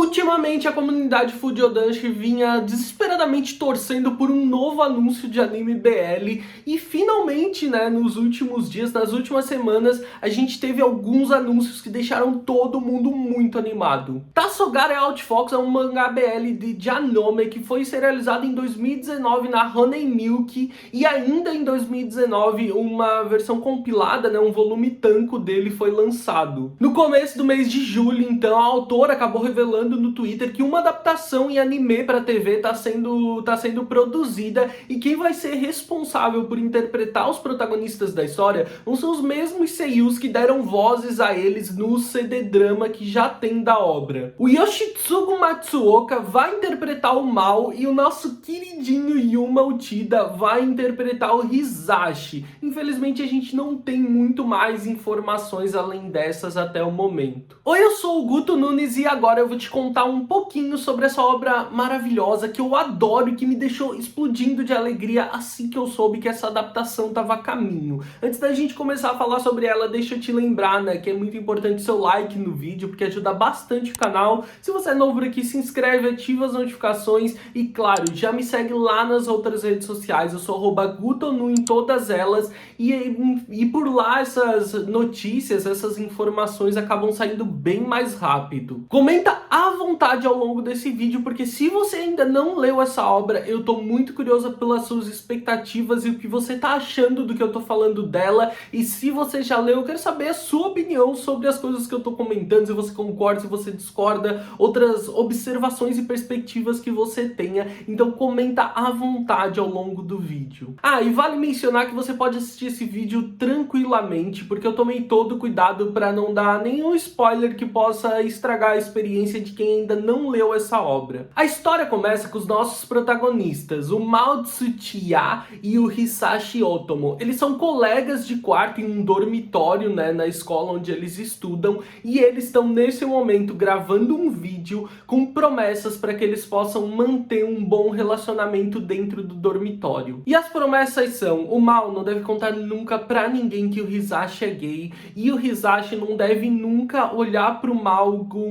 Ultimamente a comunidade Fujodanshi vinha desesperadamente torcendo por um novo anúncio de anime BL e finalmente, né, nos últimos dias, nas últimas semanas, a gente teve alguns anúncios que deixaram todo mundo muito animado. Tassogare Outfox é um mangá BL de Janome que foi serializado em 2019 na Honey Milk e ainda em 2019 uma versão compilada, né, um volume tanco dele foi lançado. No começo do mês de julho, então, a autora acabou revelando no Twitter que uma adaptação em anime para TV tá sendo produzida e quem vai ser responsável por interpretar os protagonistas da história vão ser os mesmos seiyus que deram vozes a eles no CD-drama que já tem da obra. O Yoshitsugu Matsuoka vai interpretar o Mao e o nosso queridinho Yuma Uchida vai interpretar o Hisashi. Infelizmente a gente não tem muito mais informações além dessas até o momento. Oi, eu sou o Guto Nunes e agora eu vou te contar um pouquinho sobre essa obra maravilhosa que eu adoro e que me deixou explodindo de alegria assim que eu soube que essa adaptação estava a caminho. Antes da gente começar a falar sobre ela, deixa eu te lembrar, né, que é muito importante o seu like no vídeo, porque ajuda bastante o canal. Se você é novo por aqui, se inscreve, ativa as notificações e, claro, já me segue lá nas outras redes sociais. Eu sou @gutonu em todas elas e por lá essas notícias, essas informações acabam saindo bem mais rápido. Comenta à vontade ao longo desse vídeo, porque se você ainda não leu essa obra, eu tô muito curiosa pelas suas expectativas e o que você tá achando do que eu tô falando dela. E se você já leu, eu quero saber a sua opinião sobre as coisas que eu tô comentando, se você concorda, se você discorda, outras observações e perspectivas que você tenha. Então comenta à vontade ao longo do vídeo. Ah, e vale mencionar que você pode assistir esse vídeo tranquilamente, porque eu tomei todo o cuidado para não dar nenhum spoiler que possa estragar a experiência de quem ainda não leu essa obra. A história começa com os nossos protagonistas, o Mao Tsuchiya e o Hisashi Otomo. Eles são colegas de quarto em um dormitório, né, na escola onde eles estudam, e eles estão nesse momento gravando um vídeo com promessas para que eles possam manter um bom relacionamento dentro do dormitório. E as promessas são: o Mao não deve contar nunca pra ninguém que o Hisashi é gay, e o Hisashi não deve nunca olhar pro Mao com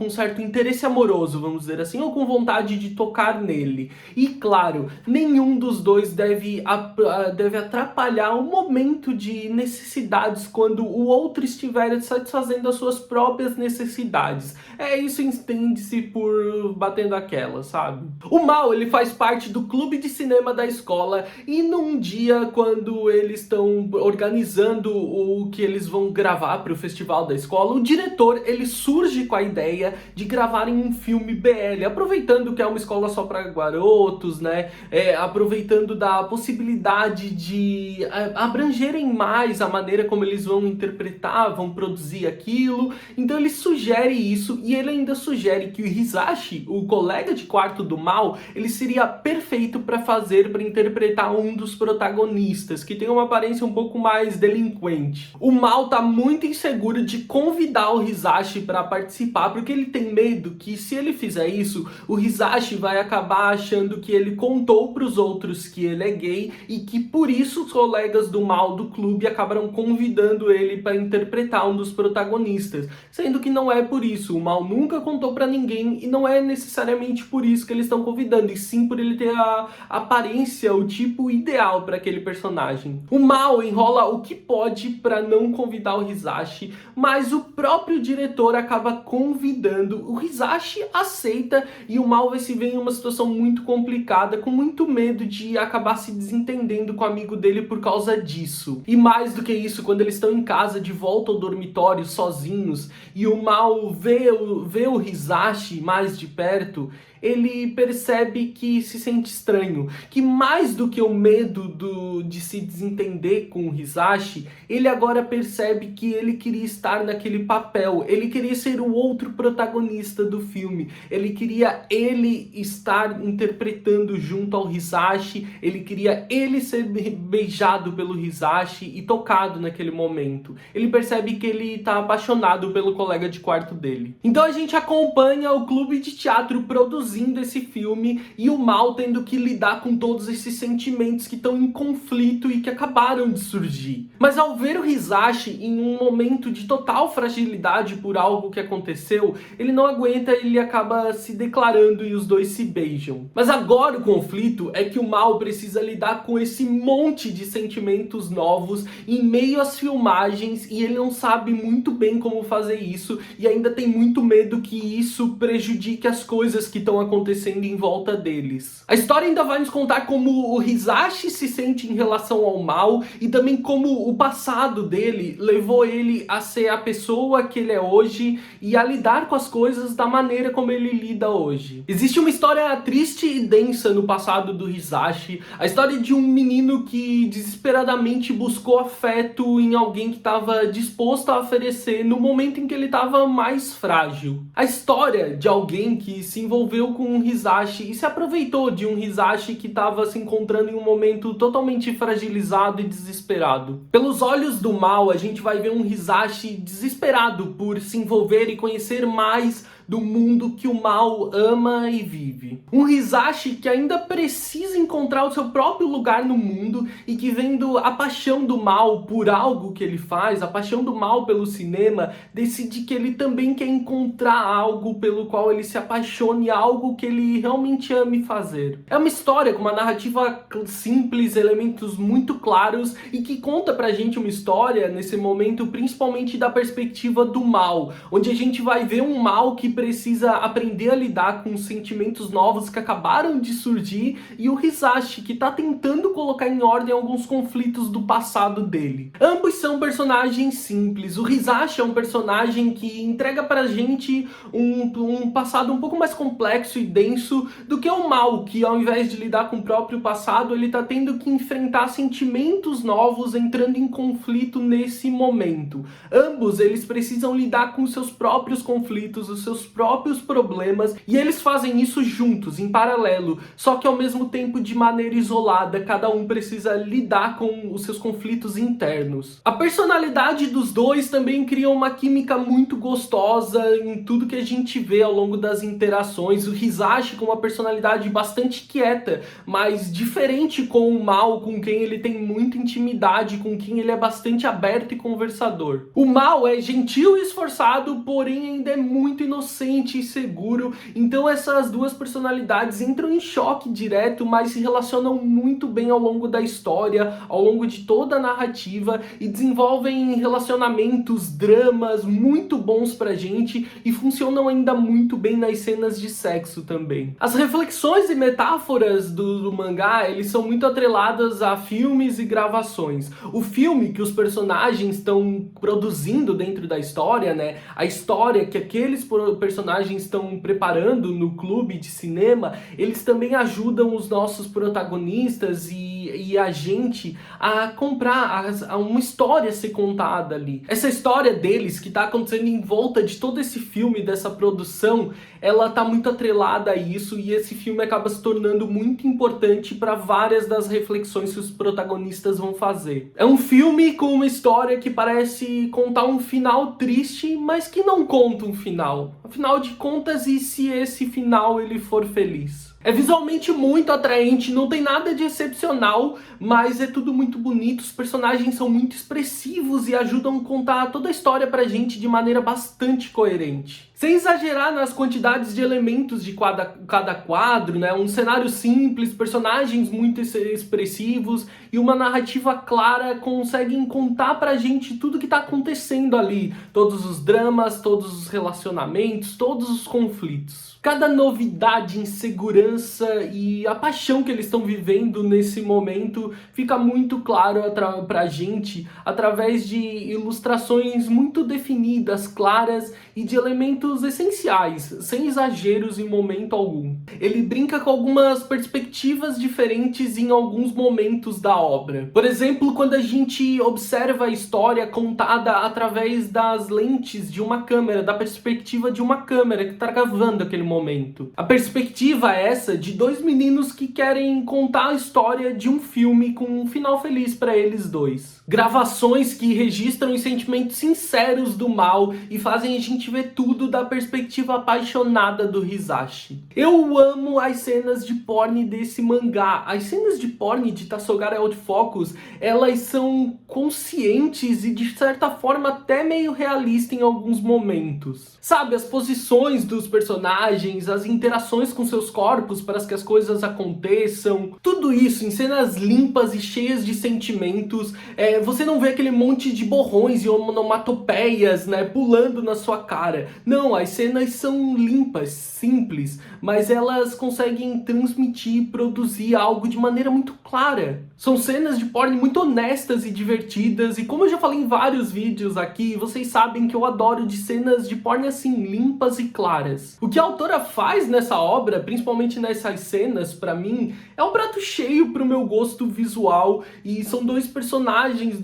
um certo interesse amoroso, vamos dizer assim, ou com vontade de tocar nele. E claro, nenhum dos dois deve atrapalhar o momento de necessidades quando o outro estiver satisfazendo as suas próprias necessidades. É isso, entende-se por batendo aquela, sabe? O Mao, ele faz parte do clube de cinema da escola e num dia, quando eles estão organizando o que eles vão gravar para o festival da escola, o diretor, ele surge com a ideia de gravarem um filme BL, aproveitando que é uma escola só para garotos, né? Aproveitando da possibilidade de abrangerem mais a maneira como eles vão interpretar, vão produzir aquilo. Então ele sugere isso e ele ainda sugere que o Hisashi, o colega de quarto do Mao, ele seria perfeito para interpretar um dos protagonistas, que tem uma aparência um pouco mais delinquente. O Mao tá muito inseguro de convidar o Hisashi para participar, porque ele tem medo que, se ele fizer isso, o Hisashi vai acabar achando que ele contou para os outros que ele é gay e que por isso os colegas do Mao do clube acabaram convidando ele para interpretar um dos protagonistas, sendo que não é por isso. O Mao nunca contou para ninguém e não é necessariamente por isso que eles estão convidando, e sim por ele ter a aparência, o tipo ideal para aquele personagem. O Mao enrola o que pode para não convidar o Hisashi, mas o próprio diretor acaba convidando. O Hisashi aceita e o Mao vai se ver em uma situação muito complicada, com muito medo de acabar se desentendendo com o amigo dele por causa disso. E mais do que isso, quando eles estão em casa, de volta ao dormitório, sozinhos, e o Mao vê o Hisashi mais de perto, ele percebe que se sente estranho, que mais do que o medo de se desentender com o Hisashi, ele agora percebe que ele queria estar naquele papel, ele queria ser o outro protagonista do filme, ele queria estar interpretando junto ao Hisashi, ele queria ser beijado pelo Hisashi e tocado naquele momento. Ele percebe que ele está apaixonado pelo colega de quarto dele. Então a gente acompanha o clube de teatro produzindo produzindo esse filme e o mal tendo que lidar com todos esses sentimentos que estão em conflito e que acabaram de surgir. Mas ao ver o Hisashi em um momento de total fragilidade por algo que aconteceu, ele não aguenta, ele acaba se declarando e os dois se beijam. Mas agora o conflito é que o mal precisa lidar com esse monte de sentimentos novos em meio às filmagens e ele não sabe muito bem como fazer isso e ainda tem muito medo que isso prejudique as coisas que estão acontecendo em volta deles. A história ainda vai nos contar como o Hisashi se sente em relação ao mal e também como o passado dele levou ele a ser a pessoa que ele é hoje e a lidar com as coisas da maneira como ele lida hoje. Existe uma história triste e densa no passado do Hisashi, a história de um menino que desesperadamente buscou afeto em alguém que estava disposto a oferecer no momento em que ele estava mais frágil. A história de alguém que se envolveu com um Hisashi e se aproveitou de um Hisashi que estava se encontrando em um momento totalmente fragilizado e desesperado. Pelos olhos do mal, a gente vai ver um Hisashi desesperado por se envolver e conhecer mais do mundo que o mal ama e vive. Um Hisashi que ainda precisa encontrar o seu próprio lugar no mundo e que, vendo a paixão do mal por algo que ele faz, a paixão do mal pelo cinema, decide que ele também quer encontrar algo pelo qual ele se apaixone, algo que ele realmente ame fazer. É uma história com uma narrativa simples, elementos muito claros e que conta pra gente uma história nesse momento principalmente da perspectiva do mal, onde a gente vai ver um mal que precisa aprender a lidar com os sentimentos novos que acabaram de surgir e o Hisashi que tá tentando colocar em ordem alguns conflitos do passado dele. Ambos são personagens simples. O Hisashi é um personagem que entrega pra gente um passado um pouco mais complexo e denso do que o mal, que ao invés de lidar com o próprio passado, ele tá tendo que enfrentar sentimentos novos entrando em conflito nesse momento. Ambos eles precisam lidar com seus próprios conflitos, os seus próprios problemas, e eles fazem isso juntos, em paralelo, só que ao mesmo tempo de maneira isolada. Cada um precisa lidar com os seus conflitos internos. A personalidade dos dois também cria uma química muito gostosa em tudo que a gente vê ao longo das interações. O Hisashi com uma personalidade bastante quieta, mas diferente com o mal, com quem ele tem muita intimidade, com quem ele é bastante aberto e conversador. O mal é gentil e esforçado, porém ainda é muito inocente e seguro, então essas duas personalidades entram em choque direto, mas se relacionam muito bem ao longo da história, ao longo de toda a narrativa e desenvolvem relacionamentos, dramas muito bons pra gente e funcionam ainda muito bem nas cenas de sexo também. As reflexões e metáforas do mangá, eles são muito atreladas a filmes e gravações. O filme que os personagens estão produzindo dentro da história, né, a história que aqueles personagens estão preparando no clube de cinema, eles também ajudam os nossos protagonistas e a gente a comprar a uma história a ser contada ali. Essa história deles que está acontecendo em volta de todo esse filme, dessa produção, ela tá muito atrelada a isso e esse filme acaba se tornando muito importante para várias das reflexões que os protagonistas vão fazer. É um filme com uma história que parece contar um final triste, mas que não conta um final. Afinal de contas, e se esse final ele for feliz? É visualmente muito atraente, não tem nada de excepcional, mas é tudo muito bonito, os personagens são muito expressivos e ajudam a contar toda a história pra gente de maneira bastante coerente. Sem exagerar nas quantidades de elementos de cada quadro, né? Um cenário simples, personagens muito expressivos e uma narrativa clara conseguem contar pra gente tudo que tá acontecendo ali. Todos os dramas, todos os relacionamentos, todos os conflitos. Cada novidade, insegurança e a paixão que eles estão vivendo nesse momento fica muito claro pra gente através de ilustrações muito definidas, claras e de elementos essenciais, sem exageros em momento algum. Ele brinca com algumas perspectivas diferentes em alguns momentos da obra. Por exemplo, quando a gente observa a história contada através das lentes de uma câmera, da perspectiva de uma câmera que está gravando aquele momento. A perspectiva é essa de dois meninos que querem contar a história de um filme com um final feliz para eles dois. Gravações que registram os sentimentos sinceros do mal e fazem a gente ver tudo da da perspectiva apaixonada do Hisashi. Eu amo as cenas de porn desse mangá. As cenas de porn de Tassogara Out Focus, elas são conscientes e de certa forma até meio realistas em alguns momentos. Sabe, as posições dos personagens, as interações com seus corpos para que as coisas aconteçam, tudo isso em cenas limpas e cheias de sentimentos. Você não vê aquele monte de borrões e onomatopeias, né, pulando na sua cara. Não, as cenas são limpas, simples, mas elas conseguem transmitir e produzir algo de maneira muito clara. São cenas de porn muito honestas e divertidas, e como eu já falei em vários vídeos aqui, vocês sabem que eu adoro de cenas de porn assim, limpas e claras. O que a autora faz nessa obra, principalmente nessas cenas, pra mim, é um prato cheio pro meu gosto visual, e são dois personagens,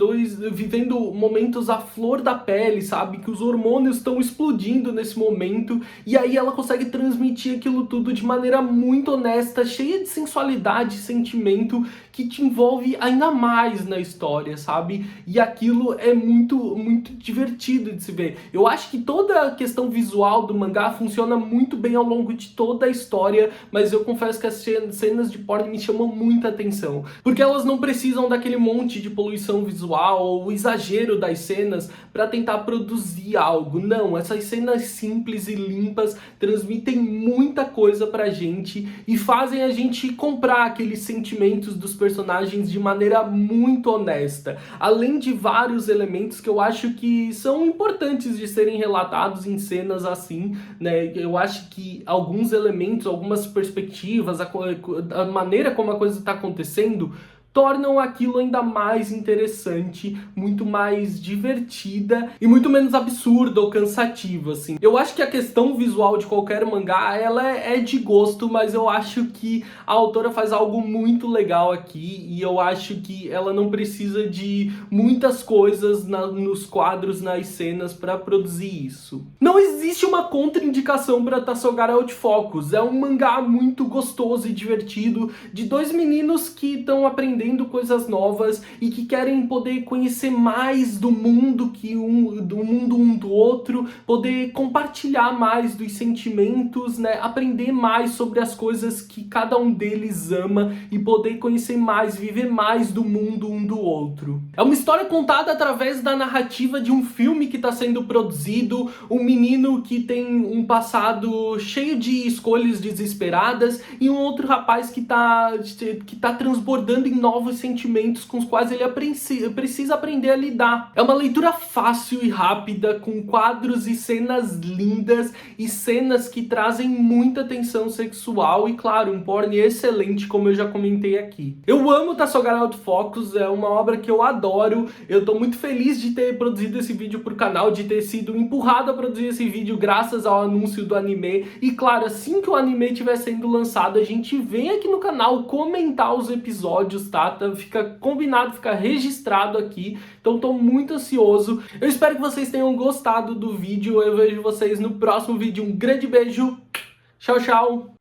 vivendo momentos à flor da pele, sabe? Que os hormônios estão explodindo nesse momento, e aí ela consegue transmitir aquilo tudo de maneira muito honesta, cheia de sensualidade e sentimento, que te envolve ainda mais na história, sabe? E aquilo é muito divertido de se ver. Eu acho que toda a questão visual do mangá funciona muito bem ao longo de toda a história, mas eu confesso que as cenas de porn me chamam muita atenção, porque elas não precisam daquele monte de poluição visual ou exagero das cenas para tentar produzir algo. Não, essas cenas simples e limpas transmitem muita coisa pra gente e fazem a gente comprar aqueles sentimentos dos personagens de maneira muito honesta, além de vários elementos que eu acho que são importantes de serem relatados em cenas assim, né? Eu acho que alguns elementos, algumas perspectivas, a maneira como a coisa está acontecendo, tornam aquilo ainda mais interessante, muito mais divertida e muito menos absurda ou cansativa, assim. Eu acho que a questão visual de qualquer mangá, ela é de gosto, mas eu acho que a autora faz algo muito legal aqui e eu acho que ela não precisa de muitas coisas nos quadros, nas cenas para produzir isso. Não existe uma contraindicação para Tassogara Out Focus. É um mangá muito gostoso e divertido de dois meninos que estão aprendendo coisas novas e que querem poder conhecer mais do mundo um do outro, poder compartilhar mais dos sentimentos, né? Aprender mais sobre as coisas que cada um deles ama e poder conhecer mais, viver mais do mundo um do outro. É uma história contada através da narrativa de um filme que está sendo produzido, um menino que tem um passado cheio de escolhas desesperadas e um outro rapaz que tá transbordando em novos sentimentos com os quais ele precisa aprender a lidar. É uma leitura fácil e rápida, com quadros e cenas lindas e cenas que trazem muita tensão sexual e, claro, um porn excelente, como eu já comentei aqui. Eu amo Tassogara Out Focus, é uma obra que eu adoro. Eu tô muito feliz de ter produzido esse vídeo pro canal, de ter sido empurrado a produzir esse vídeo graças ao anúncio do anime. E, claro, assim que o anime estiver sendo lançado, a gente vem aqui no canal comentar os episódios, tá? Fica combinado, fica registrado aqui. Então tô muito ansioso. Eu espero que vocês tenham gostado do vídeo. Eu vejo vocês no próximo vídeo. Um grande beijo. Tchau, tchau.